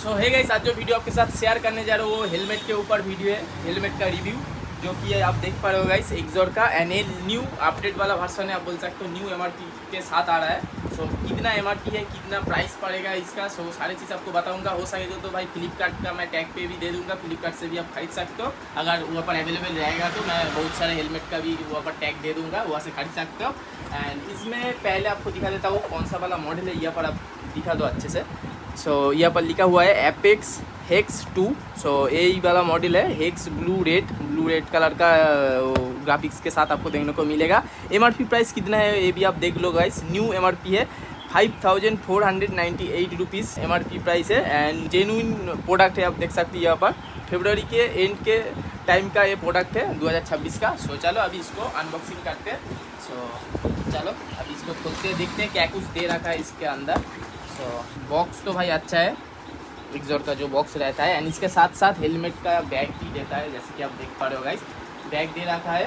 सो है गाइस, आज जो वीडियो आपके साथ शेयर करने जा रहा हूँ वो हेलमेट के ऊपर वीडियो है, हेलमेट का रिव्यू जो कि है आप देख पा रहे हो गाइस एक्सोर का। एंड ये न्यू अपडेट वाला वर्जन है, आप बोल सकते हो न्यू एमआरपी के साथ आ रहा है। सो कितना एमआरपी है, कितना प्राइस पड़ेगा इसका, सो सारी चीज़ आपको बताऊंगा। हो सके तो भाई फ्लिपकार्ट का मैं टैग पे भी दे दूंगा, फ्लिपकार्ट से भी आप खरीद सकते हो। अगर वहाँ पर अवेलेबल रहेगा तो मैं बहुत सारे हेलमेट का भी वहाँ पर टैग दे दूँगा, वहाँ से खरीद सकते हो। एंड इसमें पहले आपको दिखा देता हूँ कौन सा वाला मॉडल है, यहाँ पर आप दिखा दो अच्छे से। सो यहाँ पर लिखा हुआ है एपेक्स हेक्स 2। सो यही वाला मॉडल है, हेक्स ब्लू रेड कलर का ग्राफिक्स के साथ आपको देखने को मिलेगा। एमआरपी प्राइस कितना है ये भी आप देख लो गाइस। न्यू एमआरपी है 5498 रुपीज़ एमआरपी प्राइस है। एंड जेन्युइन प्रोडक्ट है, आप देख सकते हैं यहाँ पर फरवरी के एंड के टाइम का ये प्रोडक्ट है 2026 का। सो चलो अभी इसको अनबॉक्सिंग करते हैं। सो चलो अभी इसको खोलते हैं, देखते हैं क्या कुछ दे रखा है इसके अंदर। सो बॉक्स तो भाई अच्छा है, एक्सोर का जो बॉक्स रहता है। एंड इसके साथ साथ हेलमेट का बैग भी देता है, जैसे कि आप देख पा रहे हो गाइस। बैग दे रखा है,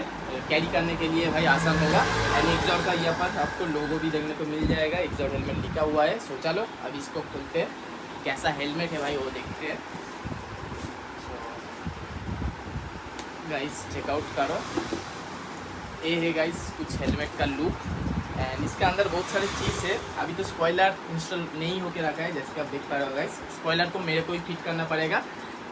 कैरी करने के लिए भाई आसान होगा। एंड एक्सोर का यहाँ पर आपको लोगो भी देखने को मिल जाएगा, एक्सोर हेलमेट लिखा हुआ है। सो चलो अभी इसको खोलते हैं, कैसा हेलमेट है भाई वो देखते हैं। गाइस चेकआउट करो, ये है गाइस कुछ हेलमेट का लुक। एंड इसके अंदर बहुत सारी चीज़ है, अभी तो स्पॉइलर इंस्टॉल नहीं होके रखा है, जैसे कि आप देख पा रहे हो गाइस। स्पॉइलर को मेरे को ही फिट करना पड़ेगा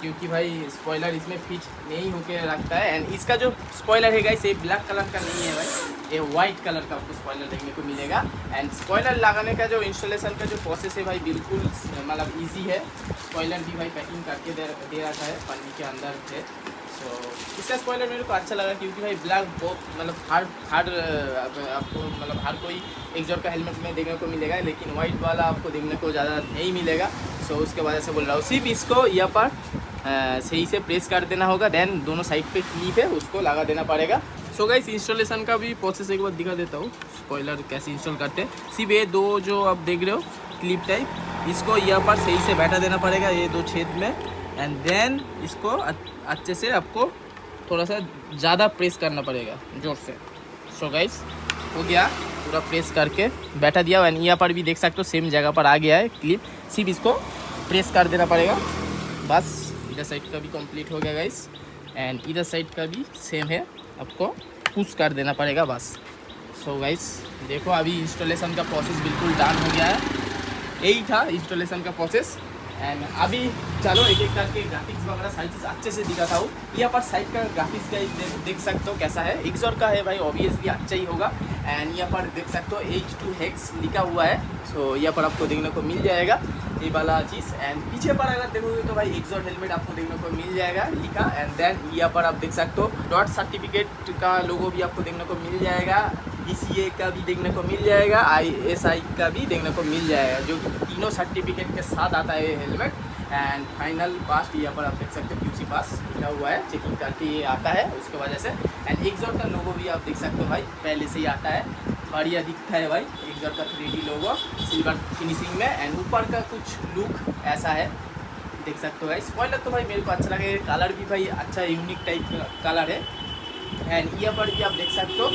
क्योंकि भाई स्पॉइलर इसमें फिट नहीं होके रखता है। एंड इसका जो स्पॉइलर है गाइस ये ब्लैक कलर का नहीं है भाई, ये वाइट कलर का आपको स्पॉइलर देखने को मिलेगा। एंड स्पॉइलर लगाने का जो इंस्टॉलेशन का जो प्रोसेस है भाई बिल्कुल मतलब ईजी है। स्पॉइलर भी भाई पैकिंग करके दे रखा है, पन्नी के अंदर है। सो इसका स्पॉइलर मेरे को अच्छा लगा क्योंकि भाई ब्लैक बहुत मतलब हार्ड आपको मतलब हर कोई एक्सोर का हेलमेट में देखने को मिलेगा, लेकिन वाइट वाला आपको देखने को ज़्यादा नहीं मिलेगा। सो उसके वजह से बोल रहा हूँ, सिर्फ इसको यहाँ पर सही से प्रेस कर देना होगा, देन दोनों साइड पे क्लिप है उसको लगा देना पड़ेगा। सो गाइस इंस्टॉलेशन का भी प्रोसेस एक बार दिखा देता हूँ, स्पॉइलर कैसे इंस्टॉल करते हैं। सिर्फ ये दो जो आप देख रहे हो क्लिप टाइप, इसको यहाँ पर सही से बैठा देना पड़ेगा ये दो छेद में। एंड देन इसको अच्छे से आपको थोड़ा सा ज़्यादा प्रेस करना पड़ेगा जोर से। सो गाइस हो गया, पूरा प्रेस करके बैठा दिया। एंड यहाँ पर भी देख सकते हो सेम जगह पर आ गया है क्लिप, सिर्फ इसको प्रेस कर देना पड़ेगा बस। इधर साइड का भी कंप्लीट हो गया गाइस, एंड इधर साइड का भी सेम है, आपको पुश कर देना पड़ेगा बस। सो गाइस देखो अभी इंस्टॉलेशन का प्रोसेस बिल्कुल डन हो गया है, यही था इंस्टॉलेशन का प्रोसेस। एंड अभी चलो एक एक करके ग्राफिक्स वगैरह सारी चीज़ अच्छे से दिखाता हूँ। यहाँ पर साइड का ग्राफिक्स का देख सकते हो कैसा है, एक्सोर का है भाई ऑब्वियसली अच्छा ही होगा। एंड यहाँ पर देख सकते हो H2 हेक्स लिखा हुआ है। सो यहाँ पर आपको देखने को मिल जाएगा ये वाला चीज़। एंड पीछे पर अगर देखोगे तो भाई एक्सोर हेलमेट आपको देखने को मिल जाएगा लिखा। एंड देन यहाँ पर आप देख सकते हो डॉट सर्टिफिकेट का लोगो भी आपको देखने को मिल जाएगा, DCA का भी देखने को मिल जाएगा, ISI का भी देखने को मिल जाएगा, जो तीनों सर्टिफिकेट के साथ आता है ये हेलमेट। एंड फाइनल पास यहाँ पर आप देख सकते हो QC पास लिखा हुआ है, चेकिंग करके ये आता है उसके वजह से। एंड एक्सोर का लोगो भी आप देख सकते हो भाई पहले से ही आता है, बढ़िया दिखता है भाई एक्सोर का 3D लोगो सिल्वर फिनिशिंग में। एंड ऊपर का कुछ लुक ऐसा है, देख सकते हो भाई। स्पॉइलर तो भाई मेरे को अच्छा लगे, कलर भी भाई अच्छा यूनिक टाइप का कलर है। एंड यहाँ पर भी आप देख सकते हो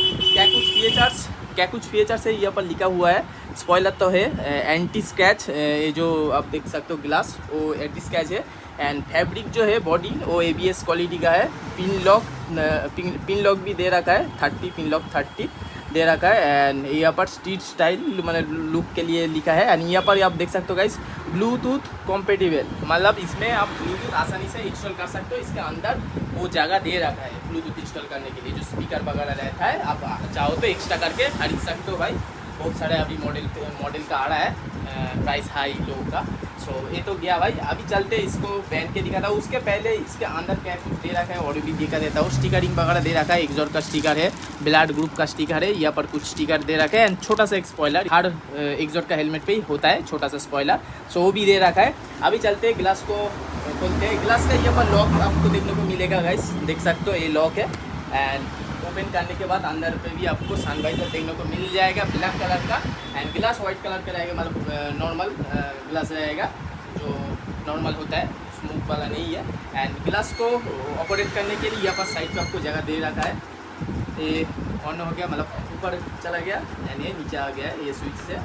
क्या कुछ फीचर्स है यहाँ पर लिखा हुआ है। स्पॉइलर तो है, एंटी स्क्रैच ये जो आप देख सकते हो ग्लास वो एंटी स्क्रैच है। एंड फैब्रिक जो है बॉडी वो ABS क्वालिटी का है। पिन लॉक भी दे रखा है, 30 पिन लॉक 30 दे रखा है। एंड यहाँ पर स्ट्रीट स्टाइल मतलब लुक के लिए लिखा है। एंड यहाँ पर आप देख सकते हो गाइस ब्लूटूथ कॉम्पेटिबल, मतलब इसमें आप ब्लूटूथ आसानी से इंस्टॉल कर सकते हो। इसके अंदर वो जगह दे रखा है ब्लूटूथ इंस्टॉल करने के लिए, जो स्पीकर वगैरह रहता है आप चाहो तो एक्स्ट्रा करके खरीद सकते हो भाई। बहुत सारे अभी मॉडल का आ रहा है प्राइस हाई लोगों का। सो ये तो गया भाई, अभी चलते इसको पहन के दिखाता हूँ। उसके पहले इसके अंदर क्या कुछ दे रखा है और भी दिखा देता हूँ। स्टिकरिंग वगैरह दे रखा है, एक्सोर का स्टिकर है, ब्लड ग्रुप का स्टिकर है, यहाँ पर कुछ स्टिकर दे रखा है। एंड छोटा सा एक स्पॉइलर हर एक्सोर का हेलमेट पे ही होता है, छोटा सा स्पॉइलर, सो वो भी दे रखा है। अभी चलते हैं ग्लास को खोलते हैं। ग्लास का यहाँ पर लॉक आपको देखने को मिलेगा गाइस, देख सकते हो ये लॉक है। एंड ओपन करने के बाद अंदर पे भी आपको सनवाइजर देखने को मिल जाएगा ब्लैक कलर का। एंड ग्लास वाइट कलर का रहेगा, मतलब नॉर्मल ग्लास रहेगा जो नॉर्मल होता है, स्मूथ वाला नहीं है। एंड ग्लास को ऑपरेट करने के लिए यहाँ पर साइड पे आपको जगह दे रखा है, ये ऑन हो गया मतलब ऊपर चला गया एंड ये नीचे आ गया है, ये स्विच से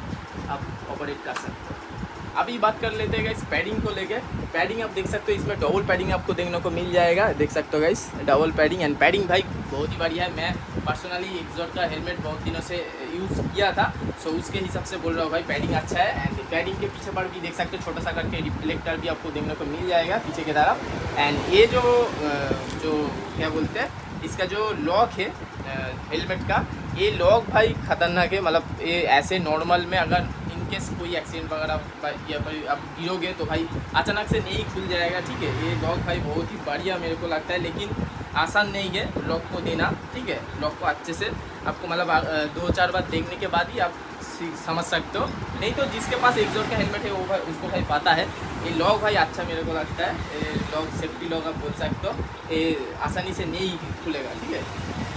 आप ऑपरेट कर सकते हो। अभी बात कर लेते हैं गाइस पैडिंग को लेके। पैडिंग आप देख सकते हो, इसमें डबल पैडिंग आपको देखने को मिल जाएगा, देख सकते हो guys double padding. And padding भाई बहुत ही बढ़िया है। मैं पर्सनली एक्सॉर्ट का हेलमेट बहुत दिनों से यूज़ किया था, सो उसके हिसाब से बोल रहा हूँ भाई पैडिंग अच्छा है। एंड पैडिंग के पीछे पर भी देख सकते हो छोटा सा करके रिफ्लेक्टर भी आपको देखने को मिल जाएगा पीछे की तरफ। एंड ये जो क्या बोलते हैं, इसका जो लॉक है हेलमेट का, ये लॉक भाई ख़तरनाक है। मतलब ये ऐसे नॉर्मल में अगर इनकेस कोई एक्सीडेंट वगैरह या भाई आप गिरोगे तो भाई अचानक से नहीं खुल जाएगा, ठीक है। ये लॉक भाई बहुत ही बढ़िया मेरे को लगता है, लेकिन आसान नहीं है लॉक को देना, ठीक है। लॉक को अच्छे से आपको मतलब 2-4 बार देखने के बाद ही आप समझ सकते हो, नहीं तो जिसके पास एक्सॉर्ट का हेलमेट है वो भाई उसको भाई पता है। ये लॉक भाई अच्छा मेरे को लगता है, ये लॉक सेफ्टी लॉक आप बोल सकते हो, ये आसानी से नहीं खुलेगा, ठीक है,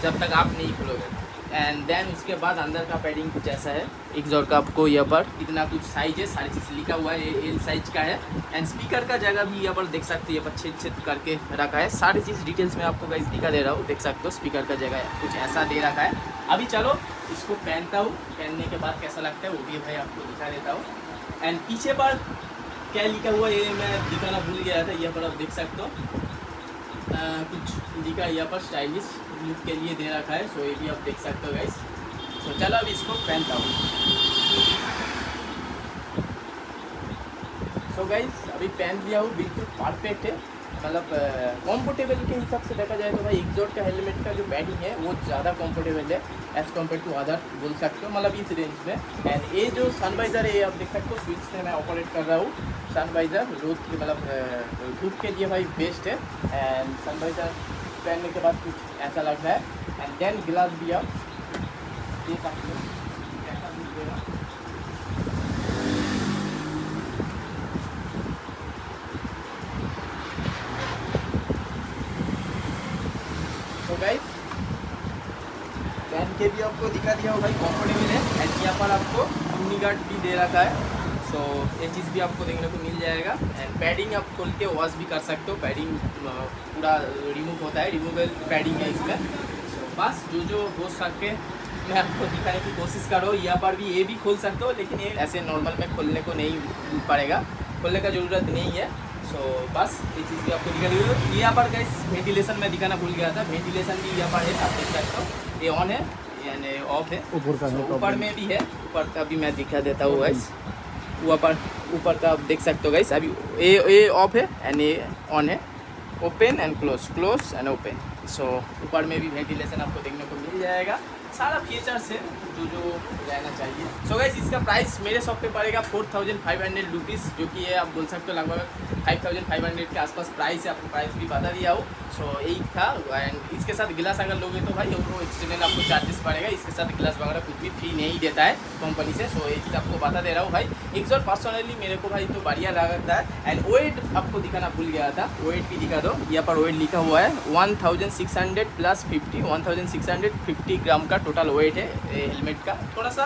जब तक आप नहीं खुलोगे। एंड देन उसके बाद अंदर का पैडिंग कुछ ऐसा है एक्सॉर्ट का, आपको यहाँ पर इतना कुछ साइज है, सारी चीज़ लिखा हुआ है, ये एल साइज का है। एंड स्पीकर का जगह भी यहाँ पर देख सकते हो, यहाँ पर छेद करके रखा है। सारी चीज़ डिटेल्स में आपको गाइस दिखा दे रहा हूँ, देख सकते हो स्पीकर का जगह कुछ ऐसा दे रखा है। अभी चलो इसको पहनता हूँ, पहनने के बाद कैसा लगता है वो भी भाई आपको दिखा देता हूँ। एंड पीछे पर क्या लिखा हुआ ये मैं दिखाना भूल गया था, यहाँ पर आप देख सकते हो कुछ लिखा यहाँ पर स्टाइलिश लुक के लिए दे रखा है, सो ये भी आप देख सकते हो गाइस। सो चलो अब इसको पहनता हूँ। सो गाइस अभी पहन लिया हूँ, बिल्कुल परफेक्ट है। मतलब कंफर्टेबल के हिसाब से देखा जाए तो भाई एक्सॉर्ट का हेलमेट का जो पैडिंग है वो ज़्यादा कंफर्टेबल है एज़ कम्पेयर टू अदर बोल सकते हो, मतलब इस रेंज में। एंड ये जो सनवाइज़र है आप देख सकते हो, स्विच से मैं ऑपरेट कर रहा हूँ। सनवाइज़र रोड के मतलब धूप के लिए भाई बेस्ट है। एंड सनवाइज़र पहनने के बाद कुछ ऐसा लग रहा है। एंड देन ग्लास भी आप देख सकते हो कैसा दिखेगा। तो गाइस पहन के भी आपको दिखा दिया हो भाई कंफर्टेबल है। एंड यहाँ पर आपको यूनी गार्ड भी दे रखा है, सो ये चीज़ भी आपको देखने को मिल जाएगा। एंड पैडिंग आप खोल के वॉश भी कर सकते हो, पैडिंग पूरा रिमूव होता है, रिमूवेबल पैडिंग है इसमें। सो बस जो हो सके मैं आपको दिखाने की कोशिश कर रहा हूँ। यहाँ पर भी ये भी खोल सकते हो, लेकिन ये ऐसे नॉर्मल में खोलने को नहीं पड़ेगा, खोलने का ज़रूरत नहीं है। सो बस ये चीज़ भी आपको दिखा दी। यहाँ पर गाइस वेंटिलेशन में दिखाना भूल गया था, वेंटिलेशन भी यहाँ पर है, आप देख सकते हो। ये ऑन है यानी ऑफ है, ऊपर में भी है, ऊपर का भी मैं दिखा देता हूँ गाइस। ऊपर का आप देख सकते हो गाइस, अभी ये ऑफ है एंड ये ऑन है, open and close and open. So ऊपर में भी वेंटिलेशन आपको देखने को मिल जाएगा, सारा फीचर्स है जो रहना चाहिए। सो गाइस इसका प्राइस मेरे शॉप पे पड़ेगा 4500 रुपीज़, जो कि ये आप बोल सकते हो लगभग 5500 के आसपास प्राइस है। आपको प्राइस भी बता दिया हो। सो यही था। एंड इसके साथ गिलास अगर लोगे तो भाई वो एक्सटर्नल आपको चार्जेस पड़ेगा, इसके साथ गिलास वगैरह कुछ भी फ्री नहीं देता है कंपनी से। सो ये चीज़ आपको बता दे रहा हूँ भाई। एक्सॉर्ट पर्सनली मेरे को भाई तो बढ़िया लगता है। एंड वेट आपको दिखाना भूल गया था, वेट भी दिखा दो। यहाँ पर वेट लिखा हुआ है 1600 + 50, 1650 ग्राम का टोटल वेट है हेलमेट का। थोड़ा सा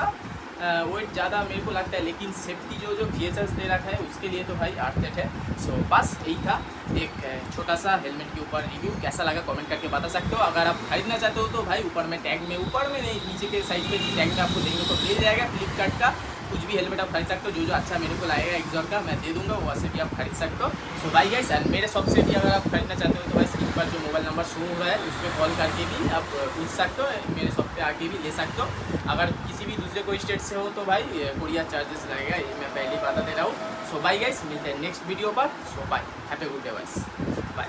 वेट ज़्यादा मेरे को लगता है, लेकिन सेफ्टी जो फीचर्स दे रखा है उसके लिए तो भाई 8 है। सो बस यही था एक छोटा सा हेलमेट के ऊपर रिव्यू। कैसा लगा कमेंट करके बता सकते हो। अगर आप खरीदना चाहते हो तो भाई ऊपर में टैग में, ऊपर में नहीं नीचे के साइड पे टैग में आपको देखने को मिल जाएगा फ्लिपकार्ट का। कुछ भी हेलमेट आप खरीद सकते हो, जो अच्छा मेरे को लगेगा एक्सॉर्ट का मैं दे दूंगा, वैसे भी आप खरीद सकते हो। सो भाई गाइस मेरे शॉप से भी अगर आप खरीदना चाहते हो तो भाई स्क्रीन पर जो मोबाइल नंबर शो हो रहा है उस पर कॉल करके भी आप पूछ सकते हो, मेरे शॉप पे आके भी ले सकते हो। अगर किसी भी दूसरे कोई स्टेट से हो तो भाई कोरियर चार्जेस लगेगा, ये मैं पहले ही बता दे रहा हूँ। सो बाय गाइस, मिलते हैं नेक्स्ट वीडियो पर। So bye, happy good day guys, bye.